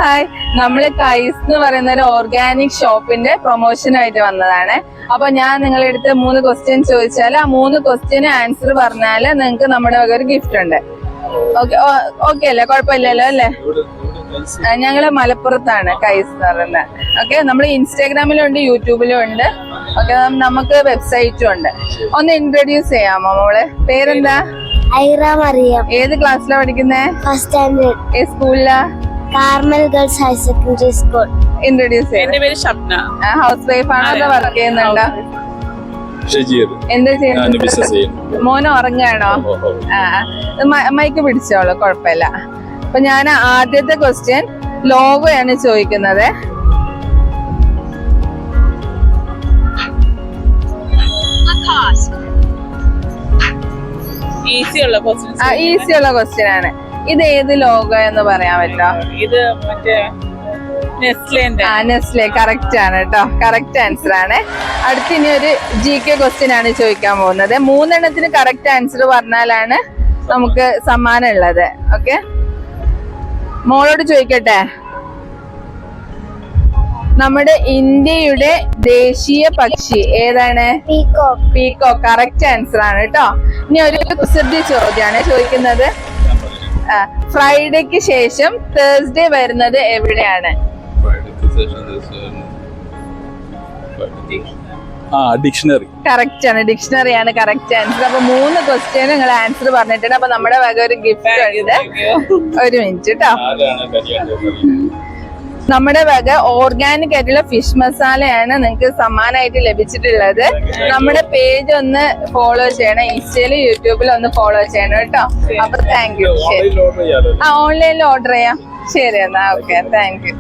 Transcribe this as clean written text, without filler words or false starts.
Hi, നമ്മള് കൈസ് എന്ന് പറയുന്ന ഒരു ഓർഗാനിക് ഷോപ്പിന്റെ പ്രൊമോഷൻ ആയിട്ട് വന്നതാണ്. അപ്പൊ ഞാൻ നിങ്ങളുടെ അടുത്ത് 3 ക്വസ്റ്റ്യൻ ചോദിച്ചാൽ ആ 3 ക്വസ്റ്റ്യന് ആൻസർ പറഞ്ഞാല് നിങ്ങൾക്ക് നമ്മുടെ വക ഒരു ഗിഫ്റ്റ് ഉണ്ട്. ഓക്കെ അല്ലേ? കുഴപ്പമില്ലല്ലോ അല്ലേ? ഞങ്ങള് മലപ്പുറത്താണ് കൈസ് എന്ന് പറയുന്നത്. ഓക്കെ, നമ്മൾ ഇൻസ്റ്റാഗ്രാമിലും ഉണ്ട്, യൂട്യൂബിലും ഉണ്ട്. ഓക്കെ, നമുക്ക് വെബ്സൈറ്റും ഉണ്ട്. ഒന്ന് ഇൻട്രൊഡ്യൂസ് ചെയ്യാമോ മോള്? പേരെന്താ? ഐറ മറിയം. ഏത് ക്ലാസ്സിലാ പഠിക്കുന്നേ? First standard. ഏത് സ്കൂളിലാ? Carmel girls higher secondary school. Introduce ചെയ്യാം. എന്റെ പേര് ഷബ്ന. ഹൗസ് വൈഫ് ആണോ അതോ വർക്ക് ചെയ്യുന്നുണ്ടോ? എന്താ ചെയ്യുന്നത്? മോനെ ഉറങ്ങാണോ? മൈക്ക് പിടിച്ചോളൂ, കുഴപ്പമില്ല. അപ്പൊ ഞാൻ ആദ്യത്തെ ക്വസ്റ്റ്യൻ ലോഗോയാണ് ചോദിക്കുന്നത്. ഈസിയുള്ള ക്വസ്റ്റ്യൻ ആണ്. ഇത് ഏത് ലോഗോ എന്ന് പറയാൻ പറ്റോ? ഇത് മറ്റേ നെസ്ലെ. കറക്റ്റ് ആണ് കേട്ടോ, കറക്റ്റ് ആൻസർ ആണ്. അടുത്ത ഇനി ഒരു GK ക്വസ്റ്റ്യൻ ആണ് ചോദിക്കാൻ പോകുന്നത്. 3 എണ്ണത്തിന് കറക്റ്റ് ആൻസർ പറഞ്ഞാലാണ് നമുക്ക് സമ്മാനം ഉള്ളത്. ഓക്കെ, മോളോട് ചോദിക്കട്ടെ, നമ്മുടെ ഇന്ത്യയുടെ ദേശീയ പക്ഷി ഏതാണ്? പീകോക്ക്. പീകോക്ക്. കറക്റ്റ് ആൻസർ ആണ് കേട്ടോ. ഇനി ഒരു കുസൃതി ചോദ്യമാണ് ചോദിക്കുന്നത്. ഫ്രൈഡേക്ക് ശേഷം തേഴ്സ്ഡേ വരുന്നത് എവിടെയാണ്? ഡിക്ഷണറി. കറക്റ്റ് ആണ്, ഡിക്ഷണറി ആണ് കറക്റ്റ് ആൻസർ. അപ്പൊ 3 ക്വസ്റ്റ്യൻ നിങ്ങൾ ആൻസർ പറഞ്ഞിട്ടുണ്ട്. അപ്പൊ നമ്മുടെ വക ഒരു ഗിഫ്റ്റ് ഉണ്ട്. ഒരു മിനിറ്റ് കേട്ടോ. നമ്മുടെ വക ഓർഗാനിക് ആയിട്ടുള്ള ഫിഷ് മസാലയാണ് നിങ്ങൾക്ക് സമ്മാനമായിട്ട് ലഭിച്ചിട്ടുള്ളത്. നമ്മുടെ പേജ് ഒന്ന് ഫോളോ ചെയ്യണം, ഇൻസ്റ്റയിലും യൂട്യൂബിലും ഒന്ന് ഫോളോ ചെയ്യണം കേട്ടോ. അപ്പൊ താങ്ക് യു. ശരി, ഓൺലൈനിൽ ഓർഡർ ചെയ്യാം. ശരി എന്നാ, ഓക്കെ, താങ്ക് യു.